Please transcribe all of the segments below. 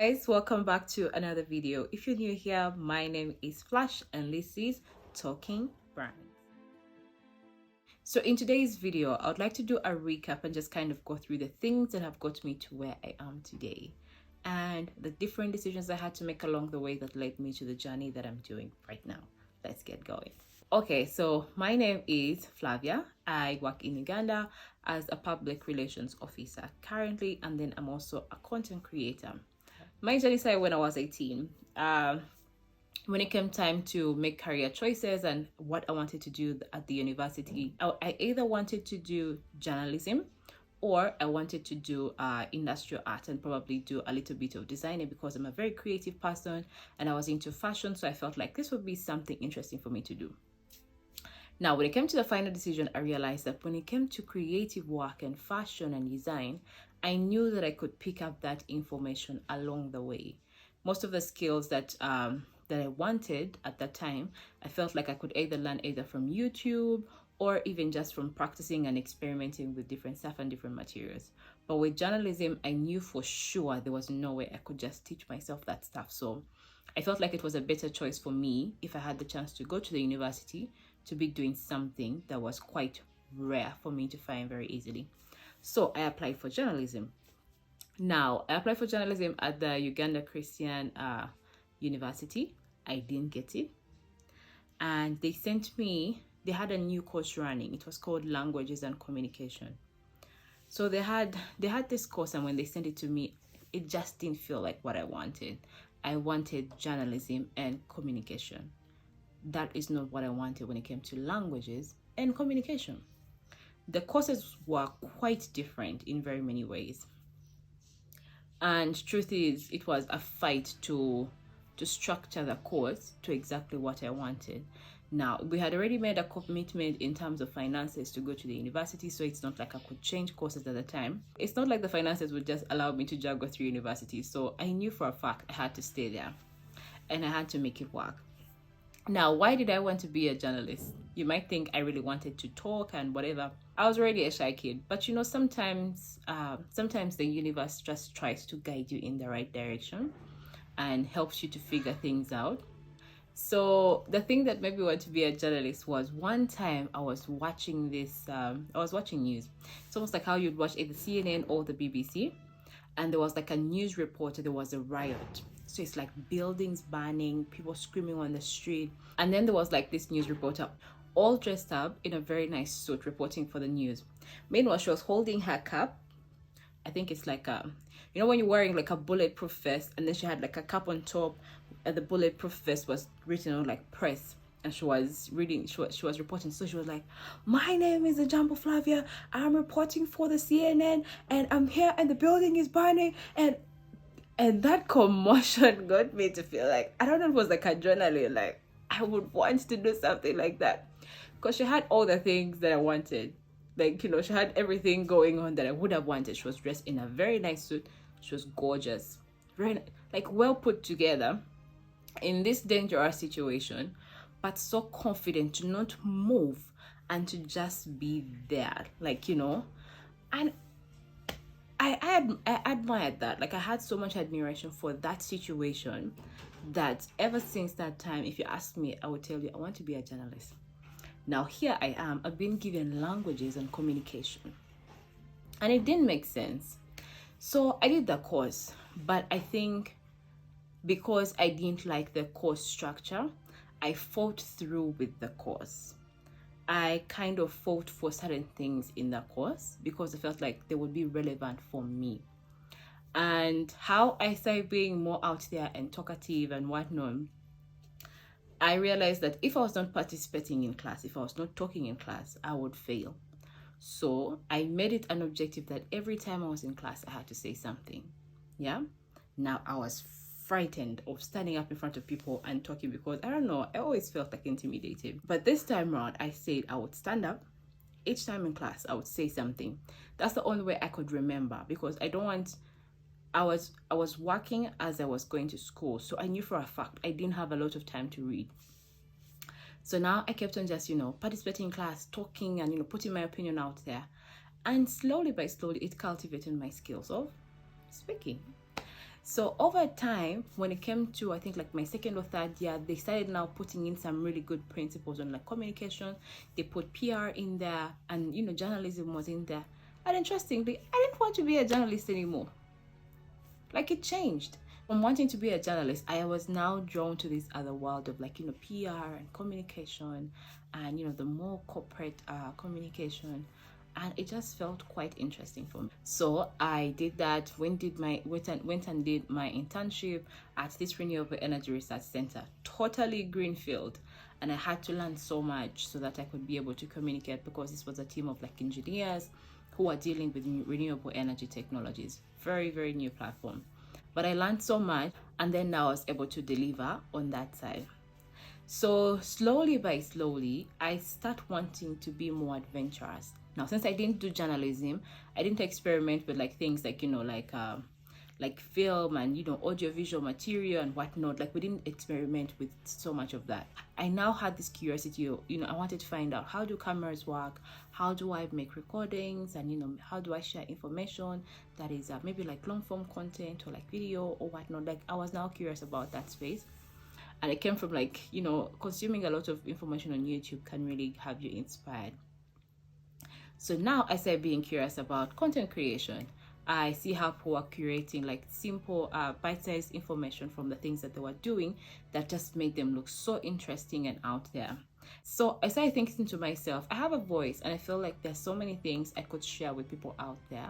Guys, welcome back to another video. If you're new here, my name is Flash and this is Talking Brands. So in today's video, I would like to do a recap and just kind of go through the things that have got me to where I am today and the different decisions I had to make along the way that led me to the journey that I'm doing right now. Let's get going. Okay, so my name is Flavia. I work in Uganda as a public relations officer currently, and then I'm also a content creator. My journey started when I was 18. When it came time to make career choices and what I wanted to do at the university, I either wanted to do journalism or I wanted to do industrial art and probably do a little bit of designing because I'm a very creative person and I was into fashion. So I felt like this would be something interesting for me to do. Now, when it came to the final decision, I realized that when it came to creative work and fashion and design, I knew that I could pick up that information along the way. Most of the skills that I wanted at that time, I felt like I could either learn either from YouTube or even just from practicing and experimenting with different stuff and different materials. But with journalism, I knew for sure there was no way I could just teach myself that stuff. So I felt like it was a better choice for me if I had the chance to go to the university to be doing something that was quite rare for me to find very easily. So I applied for journalism. Now, I applied for journalism at the Uganda Christian University. I didn't get it. And they had a new course running. It was called Languages and Communication. So they had this course, and when they sent it to me, it just didn't feel like what I wanted. I wanted journalism and communication. That is not what I wanted when it came to languages and communication. The courses were quite different in very many ways. And truth is, it was a fight to structure the course to exactly what I wanted. Now, we had already made a commitment in terms of finances to go to the university, so it's not like I could change courses at the time. It's not like the finances would just allow me to juggle through university, so I knew for a fact I had to stay there and I had to make it work. Now, why did I want to be a journalist? You might think I really wanted to talk and whatever. I was already a shy kid, but sometimes the universe just tries to guide you in the right direction and helps you to figure things out. So the thing that made me want to be a journalist was one time I was watching news. It's almost like how you'd watch either CNN or the BBC, and there was like a news reporter. There was a riot. So it's like buildings burning, people screaming on the street. And then there was like this news reporter all dressed up in a very nice suit reporting for the news. Meanwhile, she was holding her cap. I think it's like when you're wearing like a bulletproof vest, and then she had like a cap on top, and the bulletproof vest was written on like press, and she was reading. She was reporting. So she was like, "My name is Jambo Flavia. I'm reporting for the CNN, and I'm here, and the building is burning." And that commotion got me to feel like, I don't know if it was like adrenaline, like I would want to do something like that, because she had all the things that I wanted. Like, she had everything going on that I would have wanted. She was dressed in a very nice suit. She was gorgeous, very like well put together in this dangerous situation, but so confident to not move and to just be there, and I admired that. Like, I had so much admiration for that situation that ever since that time, if you ask me, I would tell you I want to be a journalist. Now here I am. I've been given languages and communication, and it didn't make sense. So I did the course, but I think because I didn't like the course structure, I fought through with the course. I kind of fought for certain things in the course because I felt like they would be relevant for me. And how I started being more out there and talkative and whatnot, I realized that if I was not participating in class, if I was not talking in class, I would fail. So I made it an objective that every time I was in class, I had to say something. Yeah. Now I was frightened of standing up in front of people and talking because I don't know, I always felt like intimidated. But this time around, I said I would stand up. Each time in class, I would say something. That's the only way I could remember, because I was working as I was going to school, so I knew for a fact I didn't have a lot of time to read. So now I kept on just participating in class, talking, and putting my opinion out there, and slowly by slowly it cultivated my skills of speaking. So over time, when it came to, I think, like my second or third year, they started now putting in some really good principles on like communication. They put PR in there, and journalism was in there. And interestingly, I didn't want to be a journalist anymore. Like, it changed. From wanting to be a journalist, I was now drawn to this other world of like PR and communication, and the more corporate communication, and it just felt quite interesting for me. So I did that. Went and did my internship at this renewable energy research center, totally greenfield, and I had to learn so much so that I could be able to communicate, because this was a team of like engineers who are dealing with renewable energy technologies. Very, very new platform. But I learned so much, and then now I was able to deliver on that side. So slowly by slowly, I start wanting to be more adventurous. Now, since I didn't do journalism, I didn't experiment with like things like like film and audiovisual material and whatnot. Like, we didn't experiment with so much of that. I now had this curiosity. I wanted to find out, how do cameras work? How do I make recordings? And how do I share information that is maybe like long form content or like video or whatnot? Like, I was now curious about that space. And it came from like consuming a lot of information on YouTube can really have you inspired. So now I started being curious about content creation. I see how people are curating like simple bite-sized information from the things that they were doing that just made them look so interesting and out there. So I started thinking to myself, I have a voice and I feel like there's so many things I could share with people out there.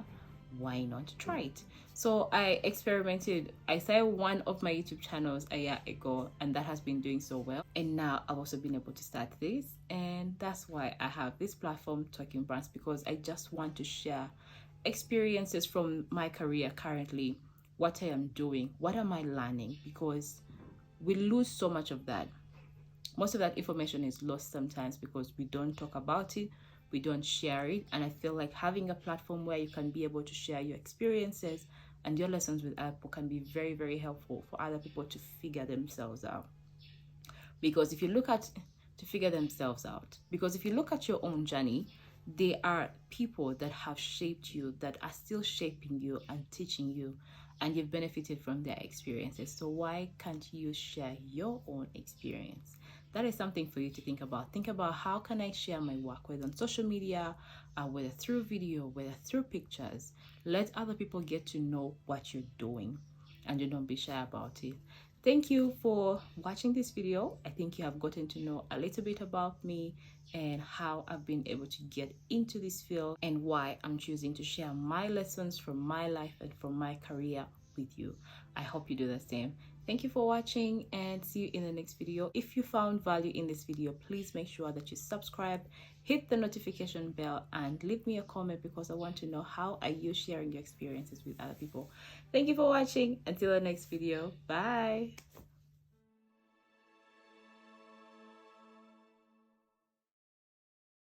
Why not try it? So I experimented. I started one of my YouTube channels a year ago, and that has been doing so well. And now I've also been able to start this, and that's why I have this platform, Talking Brands, because I just want to share experiences from my career currently, what I am doing, what am I learning, because we lose so much of that. Most of that information is lost sometimes because we don't talk about it, we don't share it. And I feel like having a platform where you can be able to share your experiences and your lessons with other people can be very, very helpful for other people to figure themselves out. Because if you look at your own journey, there are people that have shaped you, that are still shaping you and teaching you, and you've benefited from their experiences. So why can't you share your own experience? That is something for you to think about. Think about, how can I share my work, whether on social media, whether through video, whether through pictures. Let other people get to know what you're doing, and you don't be shy about it. Thank you for watching this video. I think you have gotten to know a little bit about me and how I've been able to get into this field, and why I'm choosing to share my lessons from my life and from my career with you. I hope you do the same. Thank you for watching, and see you in the next video. If you found value in this video, please make sure that you subscribe, hit the notification bell, and leave me a comment, because I want to know, how are you sharing your experiences with other people. Thank you for watching. Until the next video. Bye.